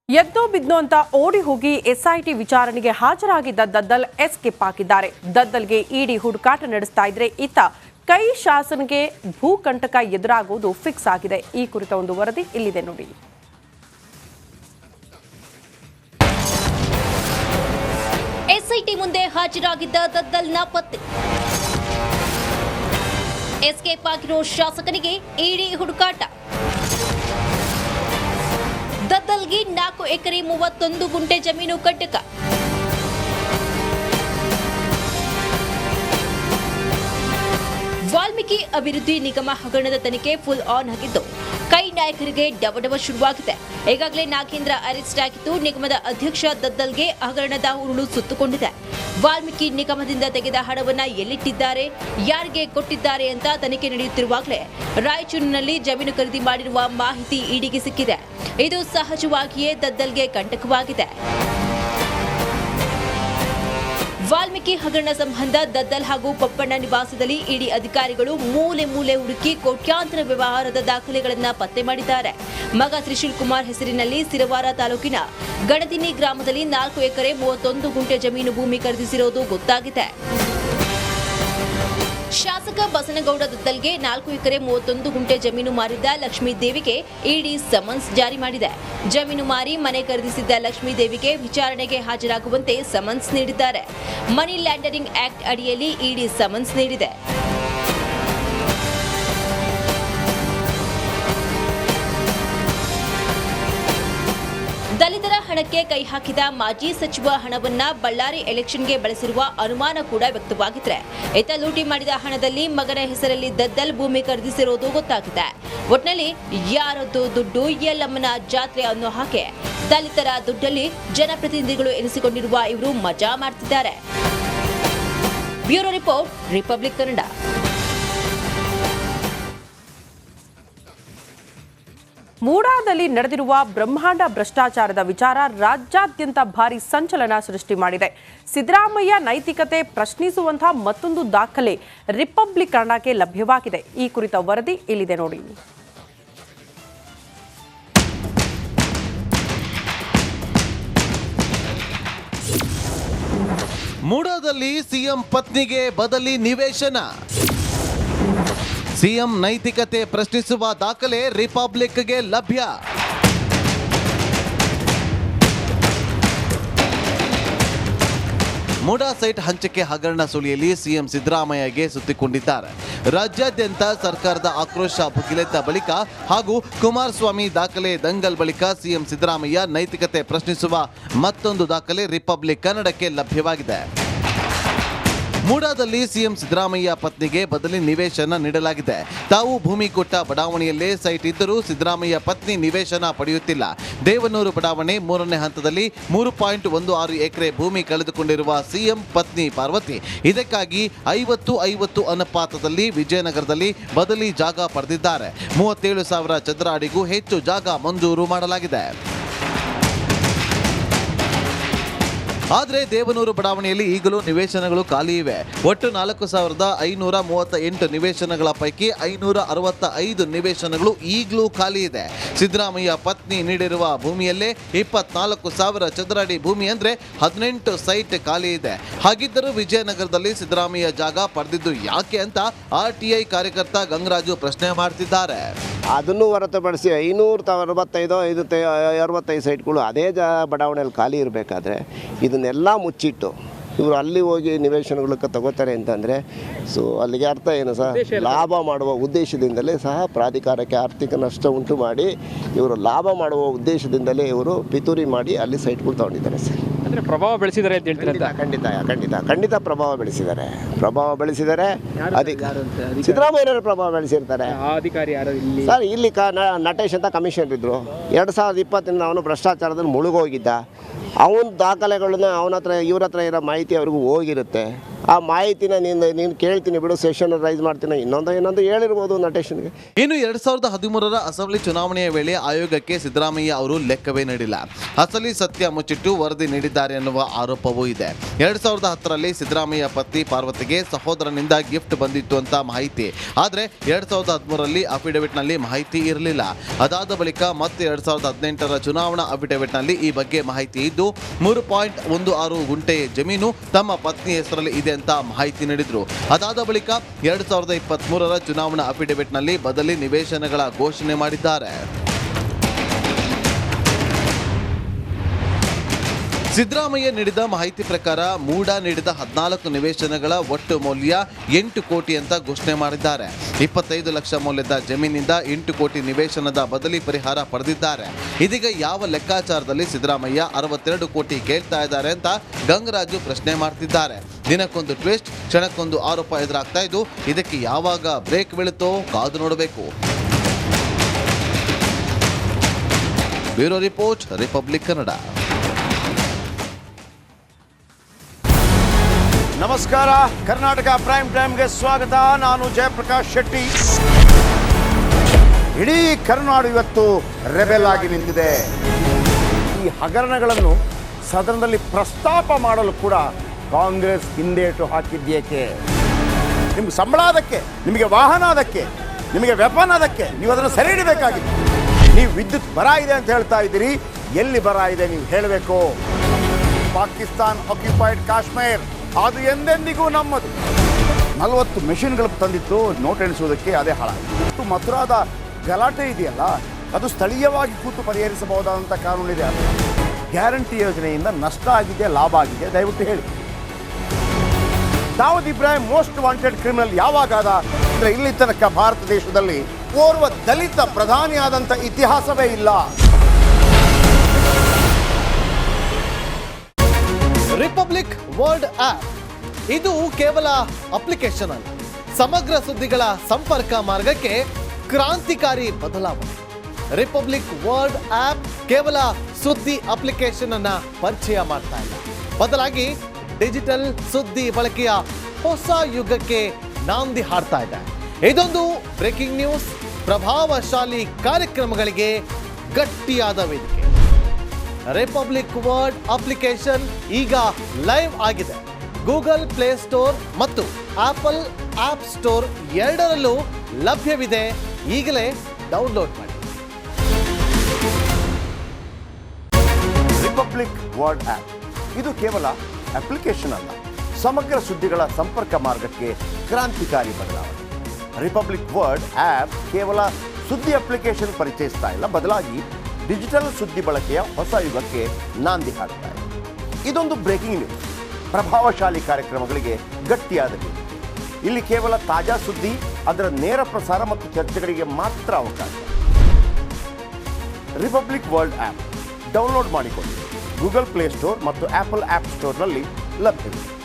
ಎದ್ದೋ ಬಿದ್ನೋ ಅಂತ ಓಡಿ ಹೋಗಿ ಎಸ್ಐಟಿ ವಿಚಾರಣೆಗೆ ಹಾಜರಾಗಿದ್ದ ದದ್ದಲ್ ಎಸ್ಕೇಪ್ ಆಗಿದ್ದಾರೆ. ದದ್ದಲ್ಗೆ ಇಡಿ ಹುಡುಕಾಟ ನಡೆಸ್ತಾ ಇದ್ರೆ ಇತ್ತ ಕೈ ಶಾಸನಗೆ ಭೂಕಂಟಕ ಎದುರಾಗುವುದು ಫಿಕ್ಸ್ ಆಗಿದೆ. ಈ ಕುರಿತ ಒಂದು ವರದಿ ಇಲ್ಲಿದೆ ನೋಡಿ. ಎಸ್ಐಟಿ ಮುಂದೆ ಹಾಜರಾಗಿದ್ದ ದದ್ದಲ್ ನಾಪತ್ತೆ. ಎಸ್ಕೇಪ್ ಆಗಿರೋ ಶಾಸಕನಿಗೆ ಇಡಿ ಹುಡುಕಾಟ. ದದ್ದಲ್ಗೆ 4 ಎಕರೆ 31 ಗುಂಟೆ ಜಮೀನು ಕಟ್ಟಕ. ವಾಲ್ಮೀಕಿ ಅಭಿವೃದ್ಧಿ ನಿಗಮ ಹಗರಣದ ತನಿಖೆ ಫುಲ್ ಆನ್ ಆಗಿದ್ದು ಕೈ ನಾಯಕರಿಗೆ ಡವಡವ ಶುರುವಾಗಿದೆ. ಈಗಾಗಲೇ ನಾಗೇಂದ್ರ ಅರೆಸ್ಟ್ ಆಗಿದ್ದು ನಿಗಮದ ಅಧ್ಯಕ್ಷ ದದ್ದಲ್ಗೆ ಹಗರಣದ ಉರುಳು ಸುತ್ತುಕೊಂಡಿದೆ. ವಾಲ್ಮೀಕಿ ನಿಗಮದಿಂದ ತೆಗೆದ ಹಣವನ್ನ ಎಲ್ಲಿಟ್ಟಿದ್ದಾರೆ, ಯಾರಿಗೆ ಕೊಟ್ಟಿದ್ದಾರೆ ಅಂತ ತನಿಖೆ ನಡೆಯುತ್ತಿರುವಾಗಲೇ ರಾಯಚೂರಿನಲ್ಲಿ ಜಮೀನು ಖರೀದಿ ಮಾಡಿರುವ ಮಾಹಿತಿ ಇಡಿಗೆ ಸಿಕ್ಕಿದೆ. ಇದು ಸಹಜವಾಗಿಯೇ ದದ್ದಲ್ಗೆ ಕಂಟಕವಾಗಿದೆ. ವಾಲ್ಮೀಕಿ ಹಗರಣ ಸಂಬಂಧ ದದ್ದಲ್ ಹಾಗೂ ಪಪ್ಪಣ್ಣ ನಿವಾಸದಲ್ಲಿ ಇಡಿ ಅಧಿಕಾರಿಗಳು ಮೂಲೆ ಮೂಲೆ ಹುಡುಕಿ ಕೋಟ್ಯಾಂತರ ವ್ಯವಹಾರದ ದಾಖಲೆಗಳನ್ನು ಪತ್ತೆ ಮಾಡಿದ್ದಾರೆ. ಮಗ ತ್ರಿಶೂಲ್ ಕುಮಾರ್ ಹೆಸರಿನಲ್ಲಿ ಸಿರವಾರ ತಾಲೂಕಿನ ಗಣದಿನಿ ಗ್ರಾಮದಲ್ಲಿ 4 ಎಕರೆ 31 ಗುಂಟೆ ಜಮೀನು ಭೂಮಿ ಖರೀದಿಸಿರುವುದು ಗೊತ್ತಾಗಿದೆ. ಶಾಸಕ ಬಸನಗೌಡ ದದ್ದಲ್ಗೆ 4 ಎಕರೆ 31 ಗುಂಟೆ ಜಮೀನು ಮಾರಿದ್ದ ಲಕ್ಷ್ಮೀದೇವಿಗೆ ಇಡಿ ಸಮನ್ಸ್ ಜಾರಿ ಮಾಡಿದೆ. ಜಮೀನು ಮಾರಿ ಮನೆ ಖರೀದಿಸಿದ್ದ ಲಕ್ಷ್ಮೀದೇವಿಗೆ ವಿಚಾರಣೆಗೆ ಹಾಜರಾಗುವಂತೆ ಸಮನ್ಸ್ ನೀಡಿದ್ದಾರೆ. ಮನಿ ಲ್ಯಾಂಡರಿಂಗ್ ಆಕ್ಟ್ ಅಡಿಯಲ್ಲಿ ಇಡಿ ಸಮನ್ಸ್ ನೀಡಿದೆ. ದಲಿತರ ಹಣಕ್ಕೆ ಕೈ ಹಾಕಿದ ಮಾಜಿ ಸಚಿವ ಹಣವನ್ನ ಬಳ್ಳಾರಿ ಎಲೆಕ್ಷನ್ಗೆ ಬಳಸಿರುವ ಅನುಮಾನ ಕೂಡ ವ್ಯಕ್ತವಾಗಿದ್ರೆ ಇತ್ತ ಲೂಟಿ ಮಾಡಿದ ಹಣದಲ್ಲಿ ಮಗನ ಹೆಸರಲ್ಲಿ ದದ್ದಲ್ ಭೂಮಿ ಖರೀದಿಸಿರುವುದು ಗೊತ್ತಾಗಿದೆ. ಒಟ್ನಲ್ಲಿ ಯಾರದ್ದು ದುಡ್ಡು ಎಲ್ಲಮ್ಮನ ಜಾತ್ರೆ ಅನ್ನೋ ಹಾಗೆ ದಲಿತರ ದುಡ್ಡಲ್ಲಿ ಜನಪ್ರತಿನಿಧಿಗಳು ಎನಿಸಿಕೊಂಡಿರುವ ಇವರು ಮಜಾ ಮಾಡ್ತಿದ್ದಾರೆ. Bureau report, republic Kannada. ಮೂಡಾದಲ್ಲಿ ನಡೆದಿರುವ ಬ್ರಹ್ಮಾಂಡ ಭ್ರಷ್ಟಾಚಾರದ ವಿಚಾರ ರಾಜ್ಯಾದ್ಯಂತ ಭಾರಿ ಸಂಚಲನ ಸೃಷ್ಟಿ ಮಾಡಿದೆ. ಸಿದ್ದರಾಮಯ್ಯ ನೈತಿಕತೆ ಪ್ರಶ್ನಿಸುವಂತಹ ಮತ್ತೊಂದು ದಾಖಲೆ ರಿಪಬ್ಲಿಕ್ ಕನ್ನಡಕ್ಕೆ ಲಭ್ಯವಾಗಿದೆ. ಈ ಕುರಿತ ವರದಿ ಇಲ್ಲಿದೆ ನೋಡಿ. ಮೂಡಾದಲ್ಲಿ ಸಿಎಂ ಪತ್ನಿಗೆ ಬದಲಿ ನಿವೇಶನ. ಸಿಎಂ ನೈತಿಕತೆ ಪ್ರಶ್ನಿಸುವ ದಾಖಲೆ ರಿಪಬ್ಲಿಕ್ಗೆ ಲಭ್ಯ. ಮೂಡಾ ಸೈಟ್ ಹಂಚಿಕೆ ಹಗರಣ ಸುಳಿಯಲ್ಲಿ ಸಿಎಂ ಸಿದ್ದರಾಮಯ್ಯಗೆ ಸುತ್ತಿಕೊಂಡಿದ್ದಾರೆ. ರಾಜ್ಯಾದ್ಯಂತ ಸರ್ಕಾರದ ಆಕ್ರೋಶ ಭುಗಿಲೆದ್ದ ಬಳಿಕ ಹಾಗೂ ಕುಮಾರಸ್ವಾಮಿ ದಾಖಲೆ ದಂಗಲ್ ಬಳಿಕ ಸಿಎಂ ಸಿದ್ದರಾಮಯ್ಯ ನೈತಿಕತೆ ಪ್ರಶ್ನಿಸುವ ಮತ್ತೊಂದು ದಾಖಲೆ ರಿಪಬ್ಲಿಕ್ ಕನ್ನಡಕ್ಕೆ ಲಭ್ಯವಾಗಿದೆ. ಮೂಡಾದಲ್ಲಿ ಸಿಎಂ ಸಿದ್ದರಾಮಯ್ಯ ಪತ್ನಿಗೆ ಬದಲಿ ನಿವೇಶನ ನೀಡಲಾಗಿದೆ. ತಾವು ಭೂಮಿ ಕೊಟ್ಟ ಬಡಾವಣೆಯಲ್ಲೇ ಸೈಟ್ ಇದ್ದರೂ ಸಿದ್ದರಾಮಯ್ಯ ಪತ್ನಿ ನಿವೇಶನ ಪಡೆಯುತ್ತಿಲ್ಲ. ದೇವನೂರು ಬಡಾವಣೆ 3ನೇ ಹಂತದಲ್ಲಿ 3.16 ಎಕರೆ ಭೂಮಿ ಕಳೆದುಕೊಂಡಿರುವ ಸಿಎಂ ಪತ್ನಿ ಪಾರ್ವತಿ ಇದಕ್ಕಾಗಿ 50-50 ಅನುಪಾತದಲ್ಲಿ ವಿಜಯನಗರದಲ್ಲಿ ಬದಲಿ ಜಾಗ ಪಡೆದಿದ್ದಾರೆ. 37,000 ಚದರ ಅಡಿಗೂ ಹೆಚ್ಚು ಜಾಗ ಮಂಜೂರು ಮಾಡಲಾಗಿದೆ. ಆದರೆ ದೇವನೂರು ಬಡಾವಣೆಯಲ್ಲಿ ಈಗಲೂ ನಿವೇಶನಗಳು ಖಾಲಿ ಇವೆ. ಒಟ್ಟು 4,538 ನಿವೇಶನಗಳ ಪೈಕಿ 565 ನಿವೇಶನಗಳು ಈಗಲೂ ಖಾಲಿ ಇದೆ. ಸಿದ್ದರಾಮಯ್ಯ ಪತ್ನಿ ನೀಡಿರುವ ಭೂಮಿಯಲ್ಲೇ 24,000 ಚದರ ಅಡಿ ಭೂಮಿ ಅಂದ್ರೆ 18 ಸೈಟ್ ಖಾಲಿ ಇದೆ. ಹಾಗಿದ್ದರೂ ವಿಜಯನಗರದಲ್ಲಿ ಸಿದ್ದರಾಮಯ್ಯ ಜಾಗ ಪಡೆದಿದ್ದು ಯಾಕೆ ಅಂತ RTI ಕಾರ್ಯಕರ್ತ ಗಂಗರಾಜು ಪ್ರಶ್ನೆ ಮಾಡ್ತಿದ್ದಾರೆ. ಅದನ್ನು ಹೊರತುಪಡಿಸಿ 565 ಸೈಟ್ಗಳು ಅದೇ ಬಡಾವಣೆಯಲ್ಲಿ ಖಾಲಿ ಇರಬೇಕಾದ್ರೆ ಇದನ್ನೆಲ್ಲ ಮುಚ್ಚಿಟ್ಟು ಇವರು ಅಲ್ಲಿ ಹೋಗಿ ನಿವೇಶನಗಳಕ್ಕೆ ತಗೋತಾರೆ ಅಂತಂದರೆ ಸೊ ಅಲ್ಲಿಗೆ ಅರ್ಥ ಏನು ಸರ್, ಲಾಭ ಮಾಡುವ ಉದ್ದೇಶದಿಂದಲೇ ಸಹ ಪ್ರಾಧಿಕಾರಕ್ಕೆ ಆರ್ಥಿಕ ನಷ್ಟ ಉಂಟು ಮಾಡಿ ಇವರು ಲಾಭ ಮಾಡುವ ಉದ್ದೇಶದಿಂದಲೇ ಇವರು ಪಿತೂರಿ ಮಾಡಿ ಅಲ್ಲಿ ಸೈಟ್ಗಳು ತಗೊಂಡಿದ್ದಾರೆ ಸರ್. ಅಂದರೆ ಪ್ರಭಾವ ಬೆಳೆಸಿದ್ದಾರೆ ಅಂತ ಹೇಳ್ತೀರಾ? ಖಂಡಿತ ಪ್ರಭಾವ ಬೆಳೆಸಿದ್ದಾರೆ. ಸಿದ್ದರಾಮಯ್ಯನವರು ಪ್ರಭಾವ ಬೆಳೆಸಿರ್ತಾರೆ. ಅಧಿಕಾರಿ ಯಾರು ಸರ್ ಇಲ್ಲಿ ನಟೇಶ್ ಅಂತ ಕಮಿಷನರ್ ಇದ್ದರು. 2020 ಅವನು ಭ್ರಷ್ಟಾಚಾರದಲ್ಲಿ ಮುಳುಗೋಗಿದ್ದ. ಅವನ ದಾಖಲೆಗಳನ್ನ ಇವ್ರ ಹತ್ರ ಇರೋ ಮಾಹಿತಿ ಅವ್ರಿಗೂ ಹೋಗಿರುತ್ತೆ. ಆ ಮಾಹಿತಿನ ನೀನು ಕೇಳ್ತೀನಿ ಬಿಡು, ಸೆಷನ್ ರೈಸ್ ಮಾಡ್ತೀನಿ, ಇನ್ನೊಂದು ಹೇಳಿರ್ಬೋದು ನಟೇಶನ್ಗೆ. ಇನ್ನು 2013ರ ಅಸೆಂಬ್ಲಿ ಚುನಾವಣೆಯ ವೇಳೆ ಆಯೋಗಕ್ಕೆ ಸಿದ್ದರಾಮಯ್ಯ ಅವರು ಲೆಕ್ಕವೇ ನೀಡಿಲ್ಲ, ಅಸಲಿ ಸತ್ಯ ಮುಚ್ಚಿಟ್ಟು ವರದಿ ನೀಡಿದ್ದಾರೆ ಎನ್ನುವ ಆರೋಪವೂ ಇದೆ. 2010ರಲ್ಲಿ ಸಿದ್ದರಾಮಯ್ಯ ಪತ್ನಿ ಪಾರ್ವತಿಗೆ ಸಹೋದರನಿಂದ ಗಿಫ್ಟ್ ಬಂದಿತ್ತು ಅಂತ ಮಾಹಿತಿ. ಆದರೆ 2013ರಲ್ಲಿ ಅಫಿಡವಿಟ್ನಲ್ಲಿ ಮಾಹಿತಿ ಇರಲಿಲ್ಲ. ಅದಾದ ಬಳಿಕ ಮತ್ತೆ 2018ರ ಚುನಾವಣಾ ಅಫಿಡವಿಟ್ನಲ್ಲಿ ಈ ಬಗ್ಗೆ ಮಾಹಿತಿ ಇದ್ದು 3.16 ಗುಂಟೆ ಜಮೀನು ತಮ್ಮ ಪತ್ನಿ ಹೆಸರಲ್ಲಿ ಇದೆ ಅಂತ ಮಾಹಿತಿ ನೀಡಿದ್ರು. ಅದಾದ ಬಳಿಕ 2023ರ ಚುನಾವಣಾ ಅಫಿಡವಿಟ್ನಲ್ಲಿ ಬದಲಿ ನಿವೇಶನಗಳ ಘೋಷಣೆ ಮಾಡಿದ್ದಾರೆ. ಸಿದ್ದರಾಮಯ್ಯ ನೀಡಿದ ಮಾಹಿತಿ ಪ್ರಕಾರ ಮೂಡಾ ನೀಡಿದ 14 ನಿವೇಶನಗಳ ಒಟ್ಟು ಮೌಲ್ಯ 8 ಕೋಟಿ ಅಂತ ಘೋಷಣೆ ಮಾಡಿದ್ದಾರೆ. 25 ಲಕ್ಷ ಮೌಲ್ಯದ ಜಮೀನಿಂದ 8 ಕೋಟಿ ನಿವೇಶನದ ಬದಲಿ ಪರಿಹಾರ ಪಡೆದಿದ್ದಾರೆ. ಇದೀಗ ಯಾವ ಲೆಕ್ಕಾಚಾರದಲ್ಲಿ ಸಿದ್ದರಾಮಯ್ಯ 62 ಕೋಟಿ ಕೇಳ್ತಾ ಇದ್ದಾರೆ ಅಂತ ಗಂಗರಾಜು ಪ್ರಶ್ನೆ ಮಾಡ್ತಿದ್ದಾರೆ. ದಿನಕ್ಕೊಂದು ಟ್ವಿಸ್ಟ್, ಕ್ಷಣಕ್ಕೊಂದು ಆರೋಪ ಎದುರಾಗ್ತಾ ಇದ್ದು, ಇದಕ್ಕೆ ಯಾವಾಗ ಬ್ರೇಕ್ ಬೀಳುತ್ತೋ ಕಾದು ನೋಡಬೇಕು. Bureau report, republic Kannada. ನಮಸ್ಕಾರ, ಕರ್ನಾಟಕ ಪ್ರೈಮ್ ಟೈಮ್ಗೆ ಸ್ವಾಗತ. ನಾನು ಜಯಪ್ರಕಾಶ್ ಶೆಟ್ಟಿ. ಇಡೀ ಕರ್ನಾಡು ಇವತ್ತು ರೆಬೆಲ್ ಆಗಿ ನಿಂತಿದೆ. ಈ ಹಗರಣಗಳನ್ನು ಸದನದಲ್ಲಿ ಪ್ರಸ್ತಾಪ ಮಾಡಲು ಕೂಡ ಕಾಂಗ್ರೆಸ್ ಹಿಂದೇಟು ಹಾಕಿದ್ದೇಕೆ? ನಿಮ್ಗೆ ಸಂಬಳ ಅದಕ್ಕೆ, ನಿಮಗೆ ವಾಹನ ಅದಕ್ಕೆ, ನಿಮಗೆ ವೆಪನ್ ಅದಕ್ಕೆ, ನೀವು ಅದನ್ನು ಸೆರೆ ಹಿಡಬೇಕಾಗಿದೆ. ನೀವು ವಿದ್ಯುತ್ ಬರ ಇದೆ ಅಂತ ಹೇಳ್ತಾ ಇದ್ದೀರಿ, ಎಲ್ಲಿ ಬರ ಇದೆ ನೀವು ಹೇಳಬೇಕು. ಪಾಕಿಸ್ತಾನ್ ಆಕ್ಯುಪೈಡ್ ಕಾಶ್ಮೀರ್ ಅದು ಎಂದೆಂದಿಗೂ ನಮ್ಮದು. 40 ಮೆಷಿನ್ಗಳು ತಂದಿತ್ತು ನೋಟ್ ಎಣಿಸುವುದಕ್ಕೆ, ಅದೇ ಹಾಳಾಯಿತು. ಮಥುರಾದ ಗಲಾಟೆ ಇದೆಯಲ್ಲ, ಅದು ಸ್ಥಳೀಯವಾಗಿ ಕೂತು ಪರಿಹರಿಸಬಹುದಾದಂಥ ಕಾನೂನಿದೆ. ಗ್ಯಾರಂಟಿ ಯೋಜನೆಯಿಂದ ನಷ್ಟ ಆಗಿದೆ, ಲಾಭ ಆಗಿದೆ, ದಯವಿಟ್ಟು ಹೇಳಿ. Dawood Ibrahim most wanted criminal ಯಾವಾಗಾದ ಅಂದರೆ ಇಲ್ಲಿ ತನಕ ಭಾರತ ದೇಶದಲ್ಲಿ ಓರ್ವ ದಲಿತ ಪ್ರಧಾನಿಯಾದಂಥ ಇತಿಹಾಸವೇ ಇಲ್ಲ. ರಿಪಬ್ಲಿಕ್ ವರ್ಲ್ಡ್ ಆಪ್ ಇದು ಕೇವಲ ಅಪ್ಲಿಕೇಶನ್ ಅಲ್ಲ, ಸಮಗ್ರ ಸುದ್ದಿಗಳ ಸಂಪರ್ಕ ಮಾರ್ಗಕ್ಕೆ ಕ್ರಾಂತಿಕಾರಿ ಬದಲಾವಣೆ. ರಿಪಬ್ಲಿಕ್ ವರ್ಲ್ಡ್ ಆಪ್ ಕೇವಲ ಸುದ್ದಿ ಅಪ್ಲಿಕೇಶನ್ ಅನ್ನ ಪರಿಚಯ ಮಾಡ್ತಾ ಇಲ್ಲ, ಬದಲಾಗಿ ಡಿಜಿಟಲ್ ಸುದ್ದಿ ಬಳಕೆಯ ಹೊಸ ಯುಗಕ್ಕೆ ನಾಂದಿ ಹಾಡ್ತಾ ಇದೆ. ಇದೊಂದು ಬ್ರೇಕಿಂಗ್ ನ್ಯೂಸ್, ಪ್ರಭಾವಶಾಲಿ ಕಾರ್ಯಕ್ರಮಗಳಿಗೆ ಗಟ್ಟಿಯಾದ ವೇದಿಕೆ. ರಿಪಬ್ಲಿಕ್ ವರ್ಲ್ಡ್ ಅಪ್ಲಿಕೇಶನ್ ಈಗ ಲೈವ್ ಆಗಿದೆ. ಗೂಗಲ್ ಪ್ಲೇ ಸ್ಟೋರ್ ಮತ್ತು ಆಪಲ್ ಆಪ್ ಸ್ಟೋರ್ ಎರಡರಲ್ಲೂ ಲಭ್ಯವಿದೆ. ಈಗಲೇ ಡೌನ್ಲೋಡ್ ಮಾಡಿ. ರಿಪಬ್ಲಿಕ್ ವರ್ಲ್ಡ್ ಆ್ಯಪ್ ಇದು ಕೇವಲ ಅಪ್ಲಿಕೇಶನ್ ಅಲ್ಲ, ಸಮಗ್ರ ಸುದ್ದಿಗಳ ಸಂಪರ್ಕ ಮಾರ್ಗಕ್ಕೆ ಕ್ರಾಂತಿಕಾರಿ ಬದಲಾವಣೆ. ರಿಪಬ್ಲಿಕ್ ವರ್ಲ್ಡ್ ಆ್ಯಪ್ ಕೇವಲ ಸುದ್ದಿ ಅಪ್ಲಿಕೇಶನ್ ಪರಿಚಯಿಸ್ತಾ ಇಲ್ಲ, ಬದಲಾಗಿ ಡಿಜಿಟಲ್ ಸುದ್ದಿ ಬಳಕೆಯ ಹೊಸ ಯುಗಕ್ಕೆ ನಾಂದಿ ಹಾಡ್ತಾ ಇದೆ. ಇದೊಂದು ಬ್ರೇಕಿಂಗ್ ನ್ಯೂಸ್, ಪ್ರಭಾವಶಾಲಿ ಕಾರ್ಯಕ್ರಮಗಳಿಗೆ ಗಟ್ಟಿಯಾದ ವೇದಿಕೆ. ಇಲ್ಲಿ ಕೇವಲ ತಾಜಾ ಸುದ್ದಿ, ಅದರ ನೇರ ಪ್ರಸಾರ ಮತ್ತು ಚರ್ಚೆಗಳಿಗೆ ಮಾತ್ರ ಅವಕಾಶ. ರಿಪಬ್ಲಿಕ್ ವರ್ಲ್ಡ್ ಆ್ಯಪ್ ಡೌನ್ಲೋಡ್ ಮಾಡಿಕೊಳ್ಳಿ. ಗೂಗಲ್ ಪ್ಲೇ ಸ್ಟೋರ್ ಮತ್ತು ಆಪಲ್ ಆಪ್ ಸ್ಟೋರ್ನಲ್ಲಿ ಲಭ್ಯವಿದೆ.